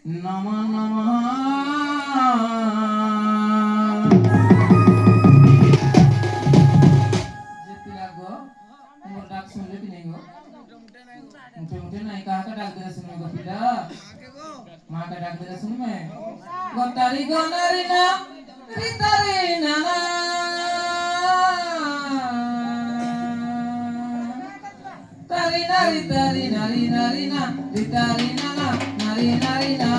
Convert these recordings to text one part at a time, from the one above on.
নমঃ নমঃ যেতে লাগো তোমার ডাক শুনলে কি নেই গো মুঠে মুঠে নাই কাহাকে ডাক দিলে শুনবে গো পিতা মাকে ডাক দিলে শুনবে গো তারি গো নারী না রিতারি না তারি নারী তারি নারী নারী না রিতারি না নারী নারী না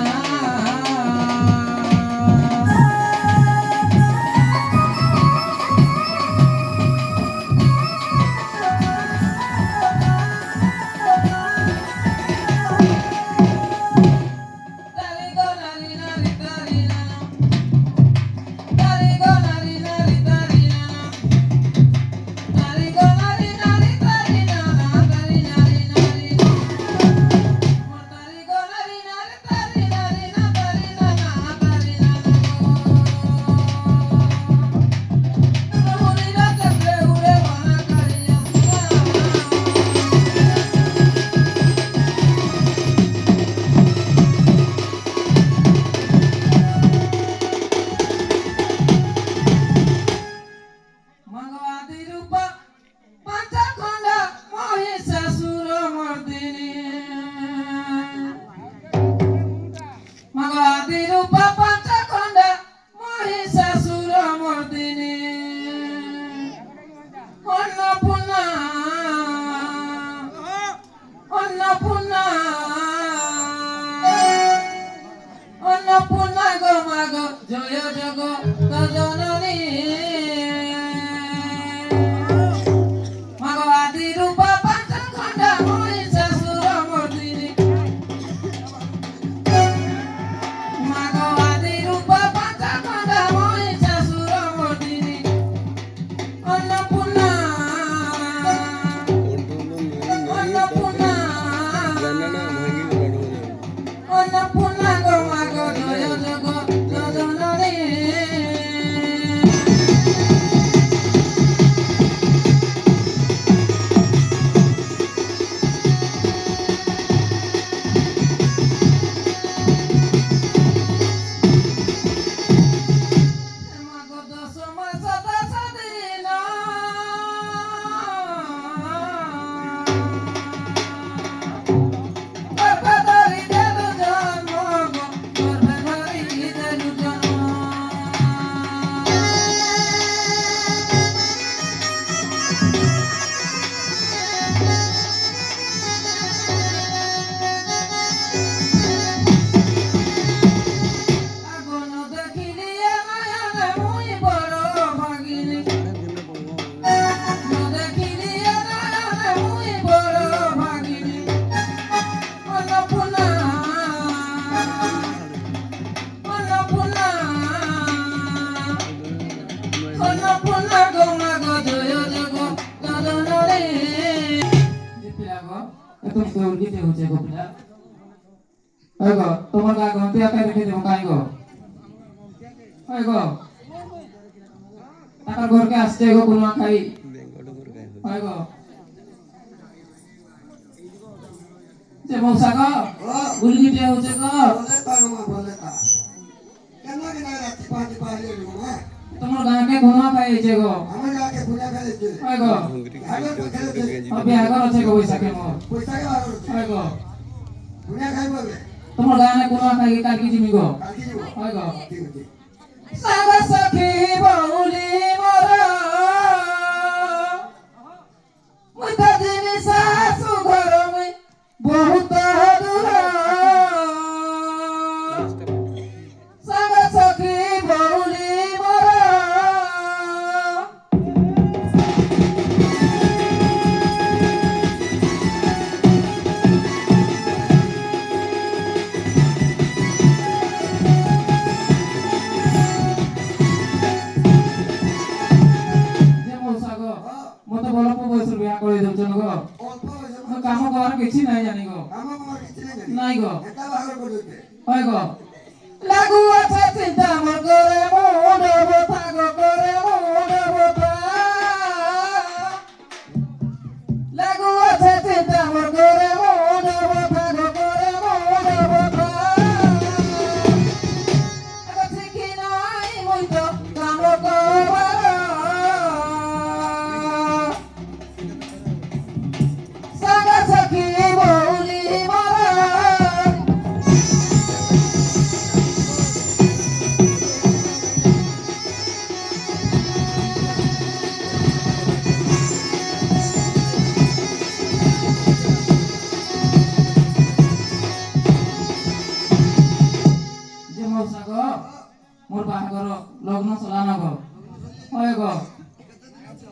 তোমার গা গন্তি আকাই রেখে দেবো কাই গো ওই গো টাকার ঘরকে আসছে গো কোনো খাই ওই গো যে মৌসা গো গুলগি দিয়ে হচ্ছে গো তোমার গাঁকে ঘুমা খাইছে গো ওই গো বিহাগর আছে গো পয়সাকে মোর ওই গো তোমার গানে কোন খাই কাকি জিমি গো হয় গো সাগা সখী বউলি মোরা মুতা দিনি শাশু ঘর মুই বহুত দূর সাগা সখী বউলি মোরা মতো বড় বয়সের বিয়া করে দেউছন গো কাম করার কিছু নাই জানি গো নাই গো হয় গো লাগু আছে চিন্তা মর করে মন বতা গো করে মন বতা লাগু আছে চিন্তা মর করে মন বতা গো করে মন বতা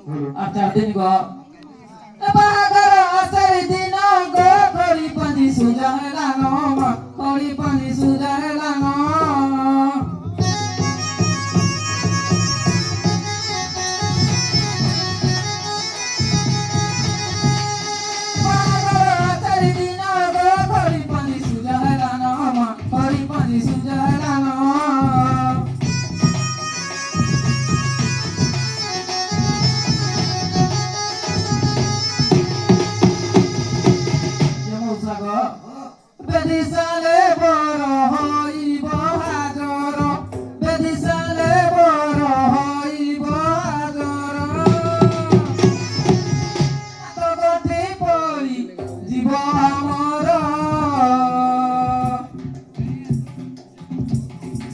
আর 4 দিন গো বাহাঘর আর 4 দিন গো কড়ি পানি সুজা হেলাঙ কড়ি পানি সুজা হেলাঙ বেদিসালে বড় হইব হাজর বেদিসালে বড় হইব হাজর গতি পরি জীব আমার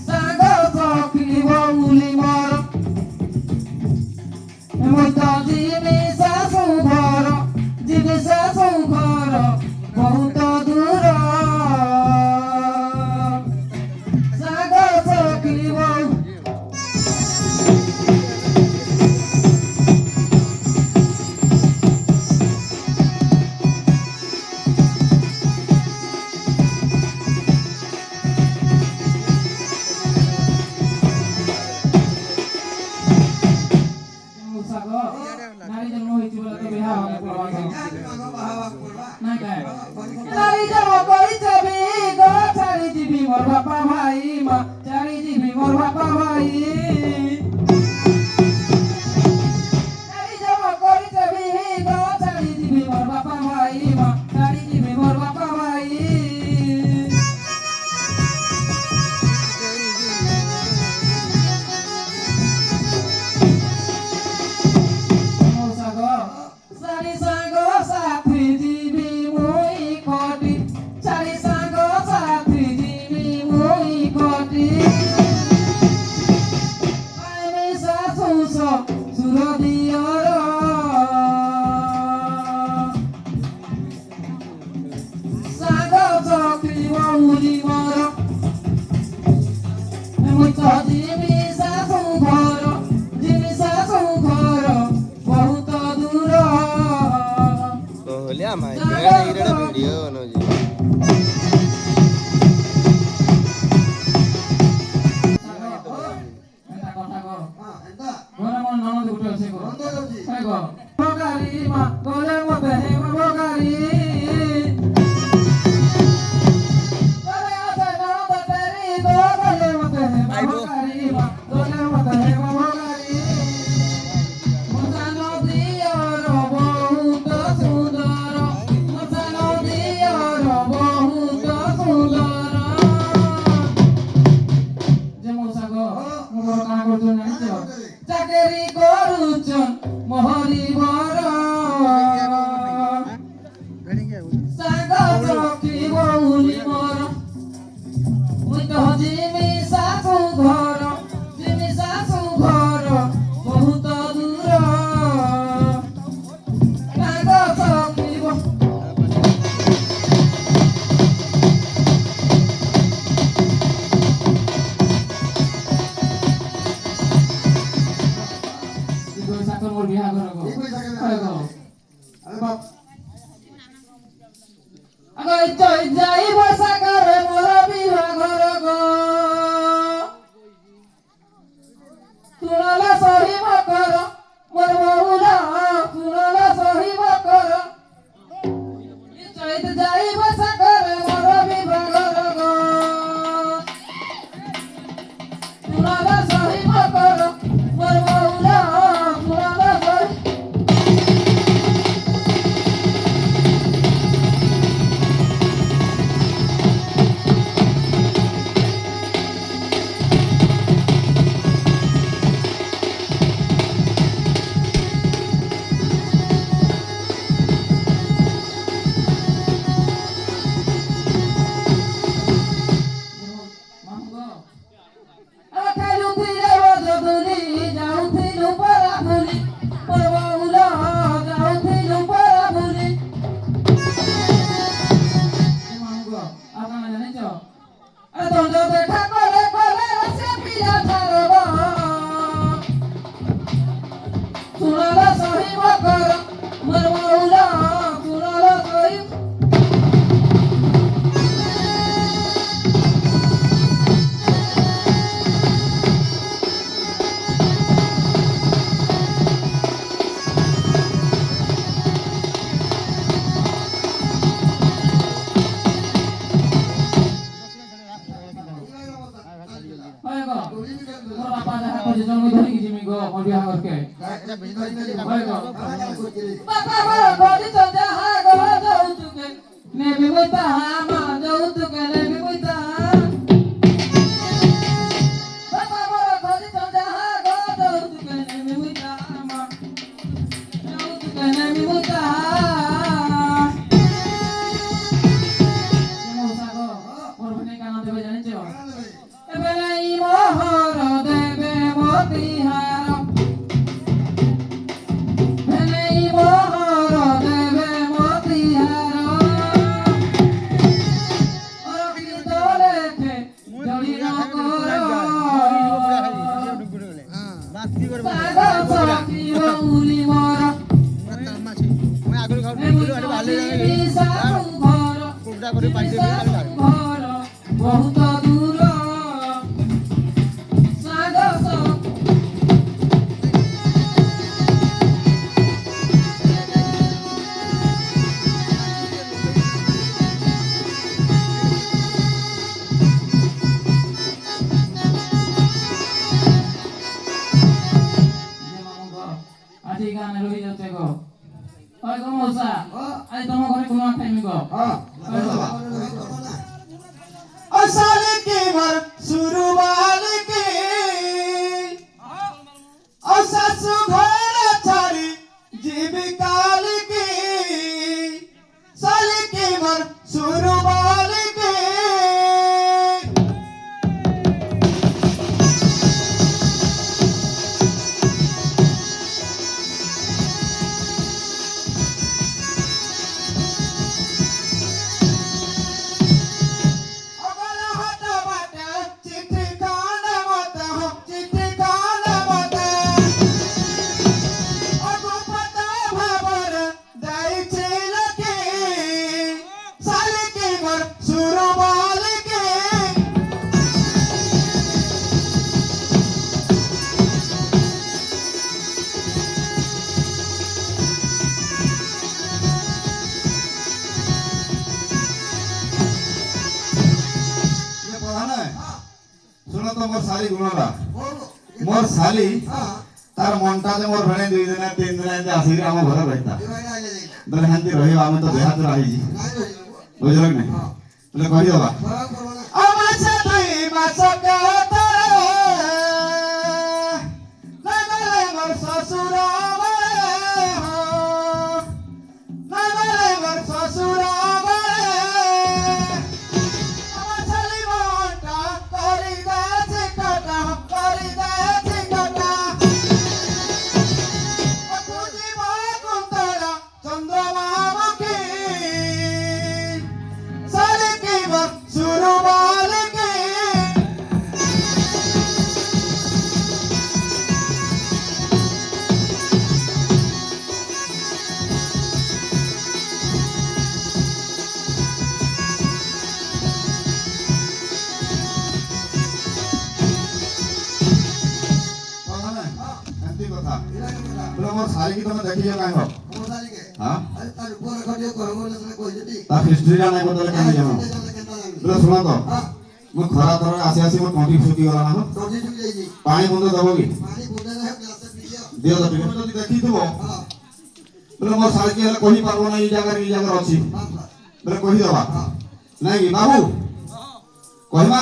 সাগ সখিব উলি মর মত জিমি শাশু ঘর জিমি শাশু ঘর বহুত দূর নারী জন্ম হয়েছে বলে তো বিবাহ হবে না কাই নারী জন্ম করিছে বি গো ছাড়ি দিবি মোর বাপা ভাই মা ছাড়ি দিবি মোর বাপা ভাই নারী জন্ম করিছে বি গো ছাড়ি দিবি মোর বাপা ভাই মা ছাড়ি দিবি মোর বাপা ভাই চারি সাঙ্গ সাথী দিবি মুই কটি চারি সাঙ্গ সাথী দিবি মুই কটি আমি শাশু সুর দিয়র সাঙ্গ চক্রি বউলি মর মুই তো দিবি শাশু ঘর দিবি শাশু ঘর বহুত দূর कहले आमाय केड़ा इरेड़ा वीडियो बनोजी एंता কথা গো एंता ঘরে মন ননদ উঠে আছে গো ননদ যাচ্ছি তাই গো বগারি মা গলে মতে হে বগারি গলে আছে ননদ তেরি গো গলে মতে হে বগারি মা গলে মতে হে বগারি মজা নদিয়র বহুত সুন্দর মজা নদিয়র বহুত সুন্দর যে মশা গো মোর কানা করছন জানিছ চাকরি করুছন মোহরি বর সাগ চকি বউলি মোর মুই তো জিমি শাশু ঘর জিমি শাশু ঘর বহুত দূর সাগ চকি সাকর মোর বিয়া ঘর গো গো আরে বাপ আগো জয় যাই বসা করে মোর বিয়া ঘর গো তুলালা সহিব কর মোর বহুলা তুলালা সহিব কর জয় যাই বসা করে মোর বিয়া ঘর গো তুলালা সহিব কর মোর বহুলা তুলালা সহিব বাবা বড় খোঁজিছ যাহা গো যৌতুকে নেবি মুই তাহা মা যৌতুকে নেবি মুই তাহা বাবা বড় খোঁজিছ যাহা গো যৌতুকে নেবি মুই তাহা মা যৌতুকে নেবি মুই তাহা মৌসা গো মোর ভাই কানা দেবে জানিছ এবেলে ই মোহর দেবে মতিহার এবেলে ই মোহর দেবে মতিহার অরকি দলেখে জড়ি ন কর সাগ সখী বউলি মর ঘর বহুত দূর সাগ সখী আজি গানে রহি যাচ্ছে গো ওই গো মৌসা আজ তোমার ঘরে কোনো টাইম গো असल के मर सुरुवाल के अससु घर छाड़ी जीविकाल के साल के मर सुरुवाल के अगर हट बाटे चिट्ठी कान मत हम चिट्ठी कान मत अगो पता भाबर दाई छेल के साल के मर सुरुवाल के ये पढ़ा ना सुनो तो मोर साली गुणरा मोर साली तार मनटा जे मोर भणे 2 दिन 3 दिन एते आसी रे हम घर रहता दले हंती रही आमे तो देहात रही जी बुझलो कि नहीं बोले कहि दबा अमास दुई मास के तरे नगले मोर ससुर आवे हो नगले मोर ससुर आवे अमासली मोटा करी दे कटा अकुजी मा कुंतला चंद्रमा मुखी साले के वक्त सुरुवाल के पढ़ा ना हंती कथा बोले मोर साली की तुम देखि जे काहे हो हां ता हिस्ट्री जाने को दले काहे जानो बोले सुनो तो मो खरा तर आसी आसी मोर कंठी फुटी गला ना हो पानी बंद दबो की दियो तो टिके जदी देखि थबो बोले मोर साली के कहि पारबो ना ई जगह अछि बोले कहि दबा नहीं कि बाबू कहमा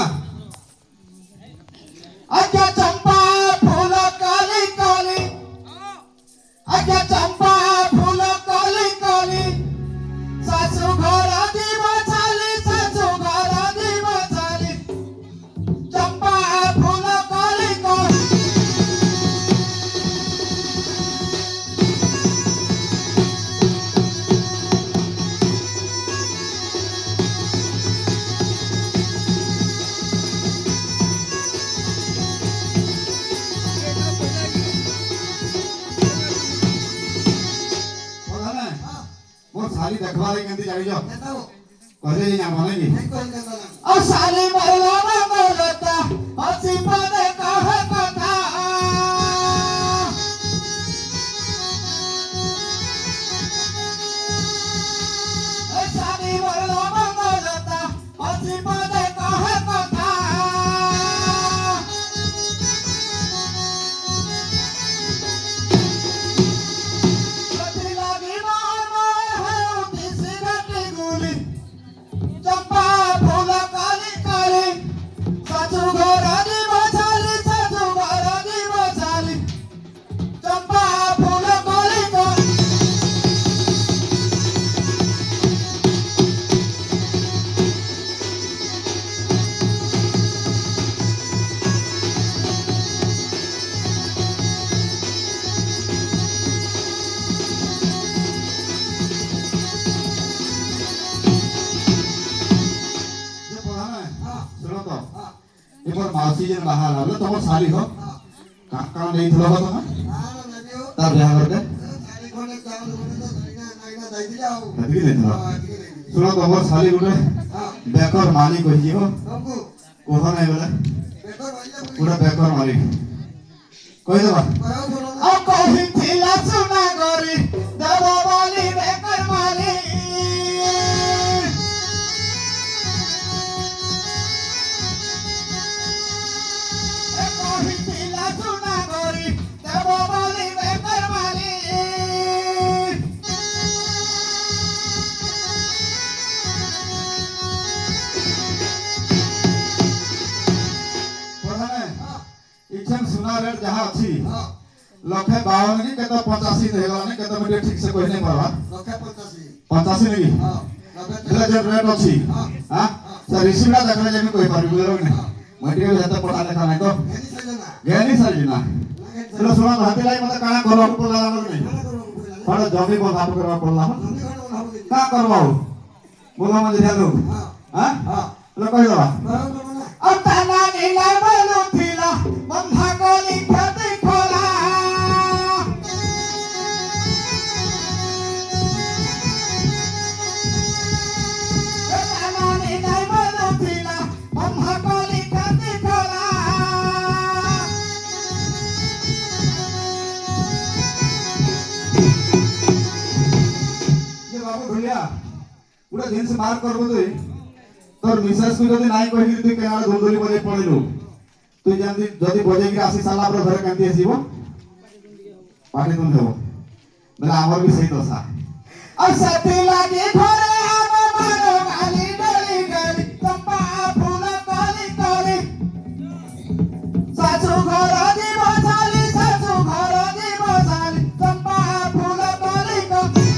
आज्ञा चंपा फूल काली काली आज्ञा चंपा फूल काली काली सासू घर दीव चाली सासू घर दीव चाली चंपा फूल काली काली पढ़ा ना मोर साली देखबा रे केंती जानि जो कहले जे जानो नहीं और साली मरला में मरता हंसी पदे कहे कथा साली मरला में मरता हंसी पदे कहे कथा मासी जन बाहर आले तुम साली हो का नहीं थलो हो तुम तार बियाह करके कति ले थलो सुनो तुम साली गुटे बेकर मालिक कहि हो कोहो नहीं बोले पूरा बेकर मालिक कहि देबा आ कहि थिला सुना गरी देव बोली बेकर माली ए कहि थिला सुना गरी देव बोली बेकर माली प्रधान इछन सुना रेट जहां अछि लखे 52 की केतो 85 हेला ने केतो मिटे ठीक से कहि नहीं परवा 85 नहीं એટલે જે રેટ ଅଛି હા સર રિસીવડા देखले जे कोइ पारि बुझलो ने मटेरियल जते पढ़ा लेखा नहीं तो गेनी सरजिना चलो सुना हाथी लाई मते काना करवा पड़ला नहीं पण जमी को काम करवा पड़ला का करवाओ बोलो मजे ध्यान दो हां लो कहि दवा अतना नीला बोलू थिला बंधा गोली खेती खोला अतना नीला बोलू थिला बंधा गोली खेती खोला ये बाबू ढुलिया पूरा दिन से मार करबो तोर मिसेस को जदी नाही कहि तू केना धुंदुली बजे पड़िलु तू जदी जदी बजे के आसी साला पर घर केंती आसीबो पाटी तुम देबो बेला हमर भी सही दशा असती लागी घरे आवे मारो गाली डली गली चंपा फूल कली कली सासू घर जीव साली सासू घर जीव साली चंपा फूल कली कली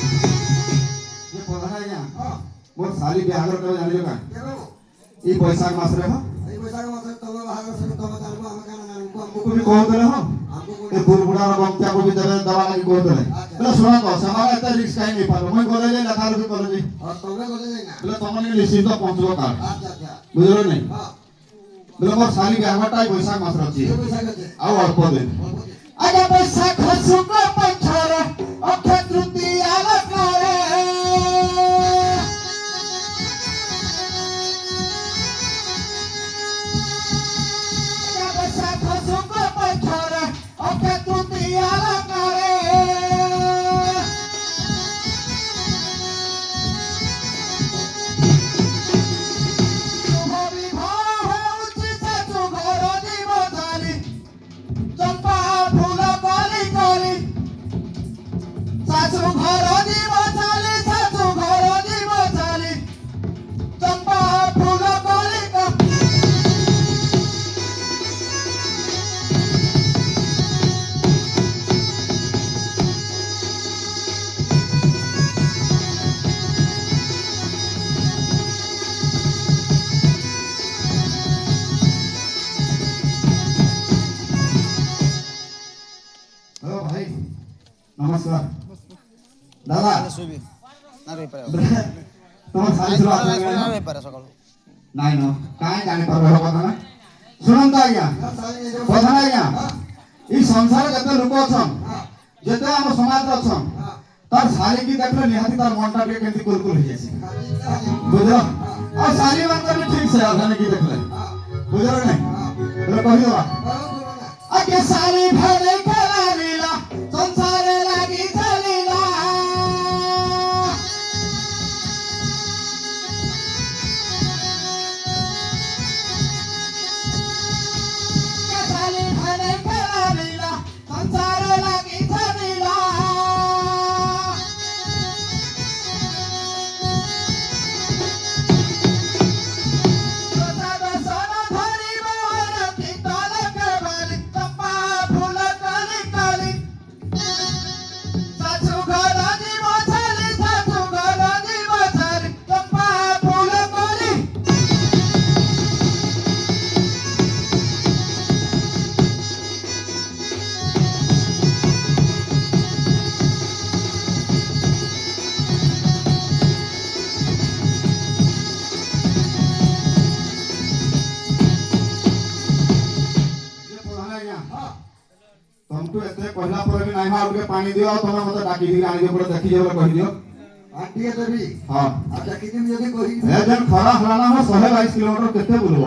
ये पढ़ा है या मोर साली बिहार कर जानियो का ई बैसाख मास रे हो को भी कहो देले हो ए बुढ़बुड़ा रो बच्चा को भी देले दवा लगी कहो देले बोले सुना तो समाज एते रिस्क काई नहीं पारो मैं बोले जे लखा रुपए बोले जी बोले तमने निश्चित पहुंचबो का बुझलो नहीं बोले मोर साली बिहार टाई बैसाख मास रछि आओ अल्प दिन अरे बैसाख शुक्ल पंचर अक्षय तृतीया लग्नरे अरे बैसाख शुक्ल पंचर अक्षय तृतीया लग्नरे शुभ विवाह होउछि सासु घर जीव साली चंपा फूल कली कली सासू घर जीव साली सासू घर जीव साली चंपा फूल कली कली हेलो भाई नमस्कार दादा सुबी ना रे पारे তোমার সালি ছিল না রে পারে সকাল নাই ন কাই জানি পারবে কথা না শুনুন তো আজ্ঞা কথা না আজ্ঞা এই সংসারে যত লোক অছন যেতে ଆମ ସମାଜରେ ଅଛନ୍ ତାର ଶାଲି କି ଦେଖିଲେ ନିହାତି ତାର ମନଟା ଟିକେ କେମିତି କୁଲକୁଲ ହେଇଯାଇଛି ବୁଝଲ ଆଉ ଶାଲି ମାନଙ୍କର ବି ଠିକ ସେ ଅଧାନେ କି ଦେଖିଲେ ବୁଝଲ ନାଇଁ ହେଲେ କହିଦବା आगे साली भरे खेला लीला संसार लागी चलीला साली भरे खेला लीला संसार लागी चलीला सोना धरी मोर की तलक वाली चंपा फूल कली ମାଇ ମା ଟିକେ ପାଣି ଦିଅ ତମେ ମତେ ଡାକି ଦିଅ ଆଣି ପଡେ ଦେଖି ଯିବ କହି ଦିଅ ଆଣ୍ଟିଏ ଦେବି ହଁ ଆଉ ଡାକିଦେବି ଯଦି କହିବି ଏ ଯେନ୍ ଖରା ହଲାନା ମୋ 122 କିଲୋମିଟର କେତେ ବୁଲବ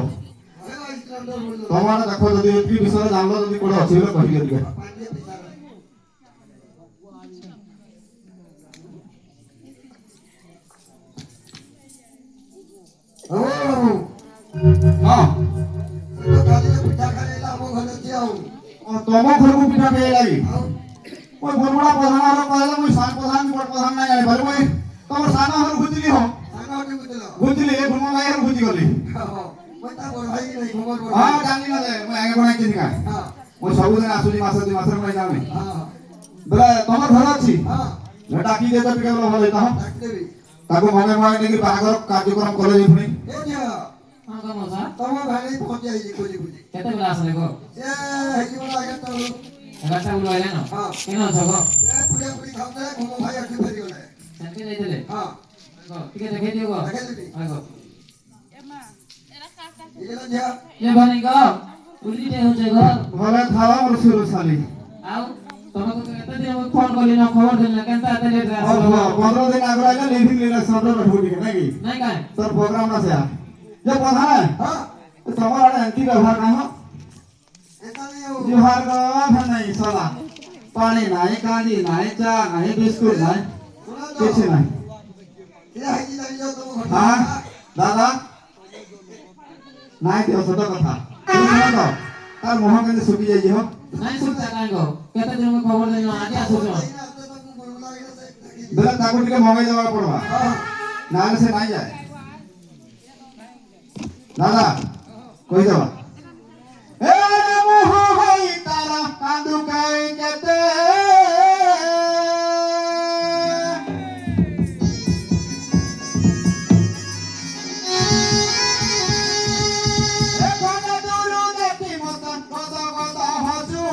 ତମମାନେ ଦେଖ ଯଦି ଏଠି ବିଷୟରେ ଜାଣିଲ ଯଦି କୋଡେ ଅଛି ବୋଲେ କହି ଦିଅ ଟିକେ ହଁ ପିଠା ଖାଇଲା ଆମ ଘରେ ଅଛି ଆଉ ତମ ଘରକୁ ପିଠା ଖାଇ ଲାଗି ওই বড়বড়া প্রধান হলো কইলে মই সান প্রধান বড় প্রধান নাই জানি পারি মই তোমার সান হল খুঁজলি হ ସାଙ୍ଗଟେ ବୁଝିଲ খুঁজলি এ ঘুমা ভাই হল খুঁজি গলি মই তা বড় ভাই নাই খবর বড় হ্যাঁ জানি না যে মই আগে বনাই চিনি কা হ্যাঁ মই সবুদিন আসুনি মাসে দুই মাসের মই জানি হ্যাঁ বলে তোমার ঘর আছে হ্যাঁ ডাকি দে তো টিকে ভালো হইতা ডাকিদেবি তাকে মগে মগে নেকি বাহাগর কার্যক্রম করে যাইপুনি এ ঝিଅ ହଁ କହ ମଉସା ତମ ଭାଇ ପହଞ୍ଚି ଯାଇଛି ଖୋଜି ଖୋଜି କେତେବେଳେ ଆସିଲେ କହ ସେ ହେଇଯିବ ଆগে ତ 11ଟା ବେଳୁ ଆଇଲେନ ହଁ କେନ ଅଛ କହ ସେ ପୁଡ଼ିଆ ପୁଡ଼ି ଖାଉଥିଲେ ମୋ ଭାଇ ଏଠି ଫେରିଗଲେ ସେମିତି ଯାଇଥିଲେ ହଁ କହ ଟିକେ ଦେଖେଇ ଦିଅ କହ ଦେଖେଇଦେବି ହଁ କହ ହେଇଗଲା ଝିଅ ଏ ଭନି କହ ଉଲ୍ଲିଟେ ହଉଛେ ଘର ভলে খাওয়া মোর সুরশালী ଆଉ ତମକୁ କେତେ ଦିନ ଫୋନ କଲି ନା ଖବର ଦେଲି না କେନ୍ତା ଏତେ ଲେଟ୍ ରେ ଆସିଲ 15 দিন আগে আইলে লিভিং রিলেশন রে রহু টিকে নাকি ନାଇଁ କାଇଁ তোর প্রোগ্রাম না সে যে প্রধান ହଁ তোমার আড়ে এন্টি ব্যবহার না হ এটা নেই জুহার গো ভাই সলা পানি নাই কাঁদি নাই চা নাই বিস্কুট নাই ଶୁଣ ତ কিছু নাই କିଏ ହେଇଛି ଜାଣିଛ ତମ ଘର হ্যাঁ দাদা নাই দিও ছোট কথা শুনো তো তার মুহ কেন শুকি যাই হ ନାଇଁ ଶୁଣତା କାଇଁ କହ କେତେ ଦିନ ଖବର ଦେଲି ନା ଆଜି ଆସୁଛ বেলা তাকে টিকে মগাই দেওয়া পড়বা না সে নাই যায় দাদা কই যাবা এ মোহ হই তারা কান্দু কাই কেতে এ কোনে দুরু দেখি মতন কত কত হজু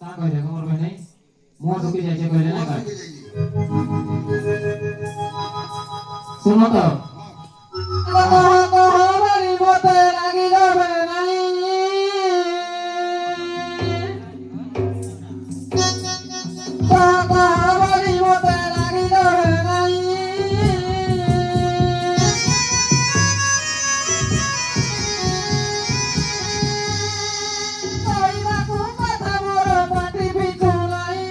ତା କହିଲେ ଖବର ଭାଇ ନାଇଁ ମୁହଁ ଶୁକି ଯାଇଛେ କହିଲେ ନା କାଇଁ ଶୁଣ ତ କହ କହ ବୋଲି ମତେ ଲାଗି ଯାବେ ନାଇଁ କହ କହ ବୋଲି ମତେ ଲାଗି ଯାବେ ନାଇଁ କହିବାକୁ କଥା ମୋର ପାଟି ପିଛୁ ନାହିଁ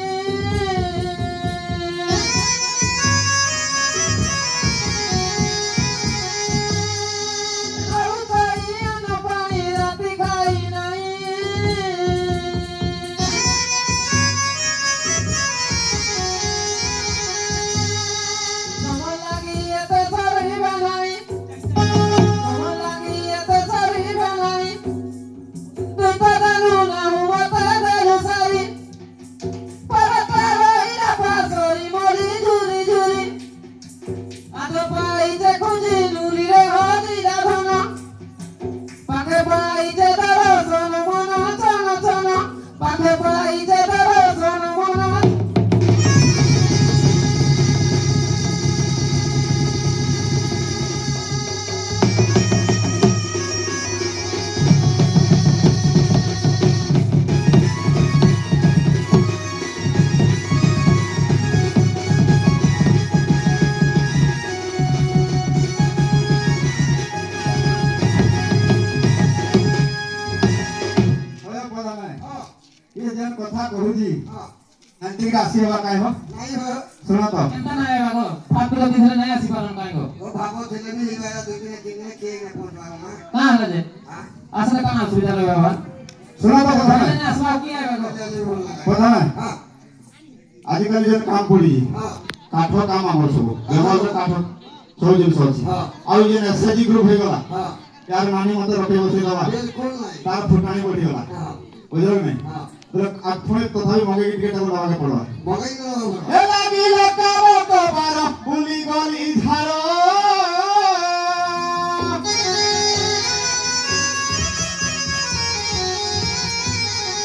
କଥା କହୁଛି ଆଣ୍ଟିକି ଆସିବା କାଇଁ ହୋ ନାଇଁ ହୋ ଶୁଣ ତ ଏନ୍ତା ନାଇଁ ବାଗ ଫାଟୁର ଦିଥରେ ନାଇଁ ଆସି ପାରନ କାଇଁ ଗো ଓ ଭାବ ଥିଲେ ବି ହେଇଗଲା 2 ଦିନ 3 ଦିନ କିଏ ନା ପହଞ୍ଚବା ନା କାଁ ହେଲା ଯେ আসলে কাম অসুবিধা রইবা বাবা ଶୁଣ ତ କଥା তাহলে ନାହିଁ না আসবা কি আইবা গো କଥା ନାହିଁ ହଁ ଆଜିକାଲି ଯେନ୍ କାମ ପଡ଼ିଛି ହଁ କାଠ କାମ ଆମର ସବୁ ବ୍ୟବହାରରେ କାଠ ସବୁ ଜିନିଷ ଅଛି ହଁ। ଆଉ ଯେନ୍ ଏସଏଚଜି ଗ୍ରୁପ ହେଇଗଲା ହଁ यार नानी मते रखे बसई दवा बिल्कुल नहीं तार फुटाणी बढ़िगला हाँ बुझल नहीं हाँ बोले आठुणे तथापि मगे टिके टाको लागे पड़वा मगई न ए लागी लकाबो तो बारो बुली गली धारो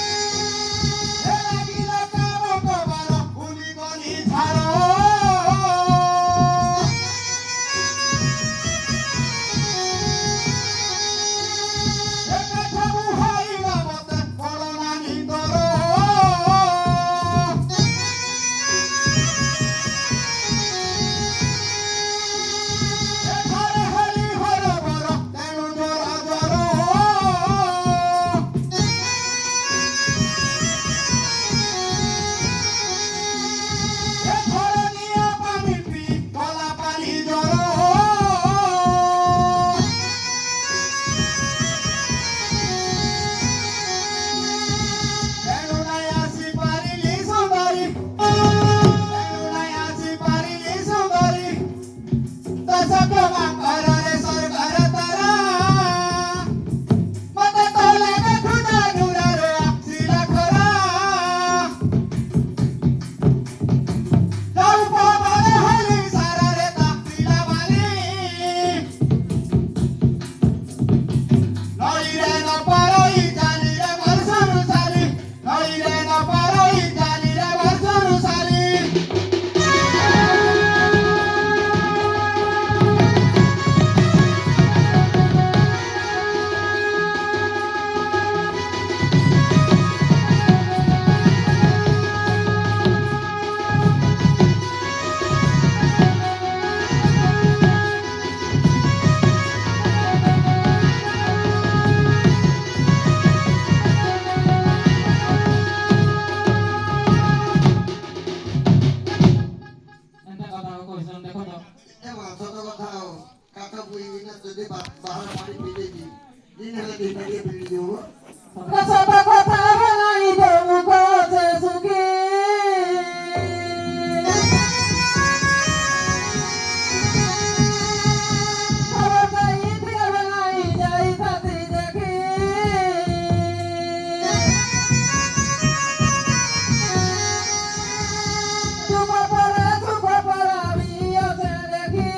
ए लागी लकाबो तो बारो बुली गली धारो ए कथबु होइला मते बड़ नानी तोरो ঘরে হলি হর বর তেণু জরা জর ঘরে নিয়া পানি পি গলা পানি জর তেণু নাই আসি পারিলি সুন্দরী তেণু নাই আসি পারিলি সুন্দরী रे सरकार तारा मत तो लगे खुदा नुरा रे सिला खरा जाऊ पावले हली सारा रे तापिला वाली नई रे न पारोई जाली रे वर्षनु साली नई रे न पारोई जाली रे वर्षनु साली এন্তা কথা কইছন দেখো তো ଏ ମାଛ ତ କଥା ଆଉ କାଠ ପୁଇକିନା ଯଦି ବାହାର ପାଣି ପିଇ ଦେଇଛି ଦିନ ହେଲେ ଦିଟା ଟିକେ ପିଇ ଯିବ সত কথা বলাই তো মুখ আছে সুখী খবর পাই ফিরে বেলাই যাই সাথে দেখি চুপ পড়া আমি আছে দেখি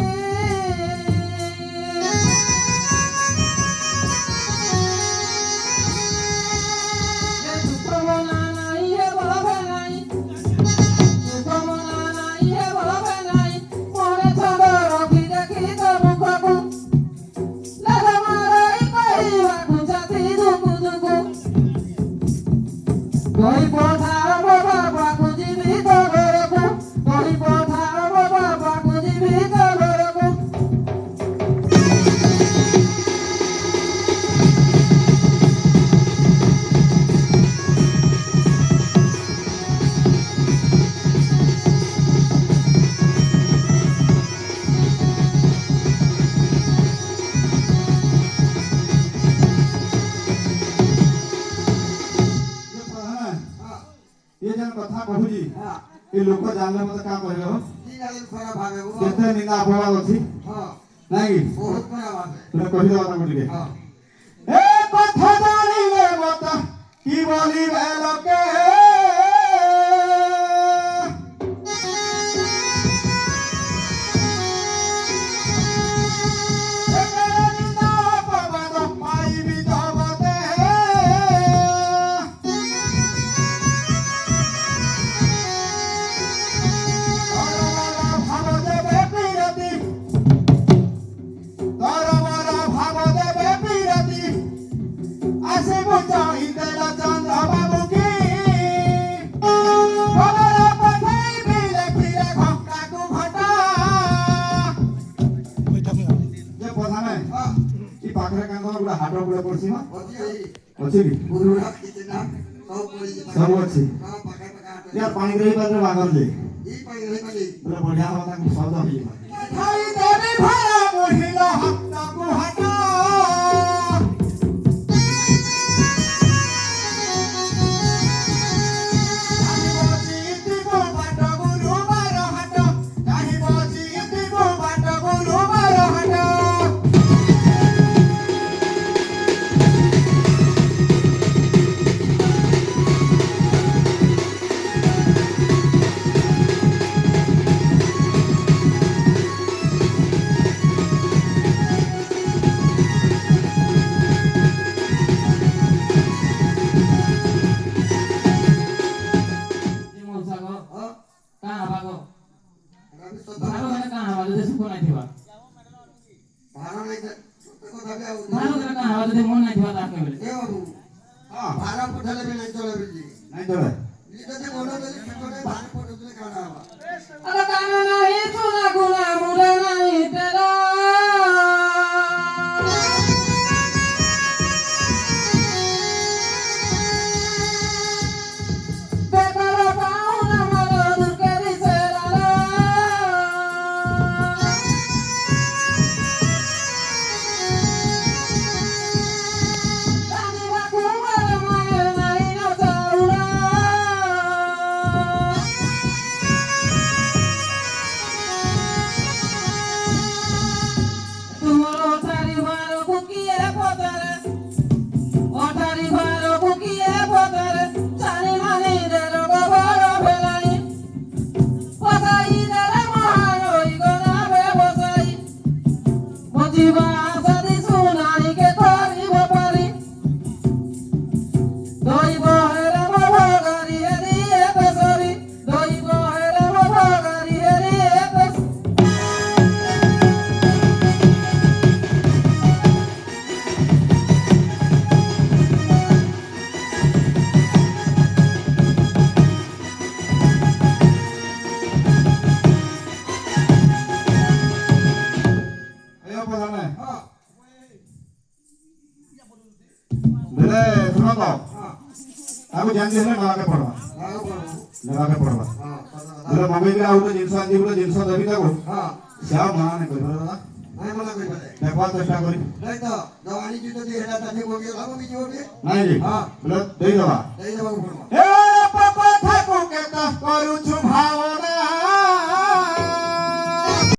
Doi potha baba baku jibi to goroku doi potha baba baku jibi to goroku ये जन कथा कहूजी ହଁ ए लोक जानले मते का कहले हो ଦିନ ହେଲେ ଖରା ଭାବେ केते निंदा अपवाद अछि ହଁ नाही ବହୁତ ଖରା ଭାବେ तुला कहि दवा ताको टिके ହଁ ए कथा जानिले मत की बोलिबे लोके ए करे निंदा अपवाद पाइबी जगते ভাব দেবে বিরতি ধর্মর ভাব দেবে বিরতি আসে বুঝাই দেল চন্দ্র বাবু কি খবর পঠাই বিলে ফিরে ঘটাকু ঘটা যে প্রধানে ହଁ ই পাখরে কান্দর গুলা হাট গুলা পড়ছি না ଅଛି ଏଇ ଅଛି কি ବୁରୁଡ଼ା କିଛି ନା ସବୁ ଅଛି ହଁ ପାଖା ପାଖା ୟାର ପାଣି ରହି ପାରେ ବାଗର ଯେ ଏଇ ପାଣି ରହି ପାଣି ପୁରା ବଢିଆ ହବ ତାକୁ ସ୍ୱାଦ ହେଇଯିବ ଖାଇ ଦେବି ଭରା ମହିଳ ହାତକୁ ହାତ ଭାର ନାଇଁ କଥା ବି ଆଉ ହଁ ଭାର ପଠାଲେ ବି ନାଇଁ ଚଳେ ବି ନାଇଁ ଚଳେ ଯଦି ମନ ଦେଲି ସେପଟେ ଭାର ପଠାଉଥିଲେ କାଣା ହବା ବେଲେ ଶୁଣ ତ ତାକୁ ଜାଣିଛି ହେଲେ ନେବାକେ ପଡବା ଭାର ପଡୁ ନେବାକେ ପଡବା ହଁ ବେଲେ ମମି କି ଆଉ ଗୋଟେ ଜିନିଷ ଆଜି ଗୋଟେ ଜିନିଷ ଦେବି ତାକୁ ହଁ ସେ ଆଉ ମନା ନାଇଁ କରିବ ଦାଦା ନାଇଁ ମନା କରିପାରେ ଦେଖବା ଚେଷ୍ଟା କରି ନାଇଁ ତ ଜବାନି ଯଦି ହେଟା ତାଠି ବଗିଆ ଭାବ ବି ଯିବ ଟିକେ ନାଇଁ କି ହଁ ବେଲେ ଦେଇଦେବା ଦେଇଦେବାକୁ ପଡିବ ଏ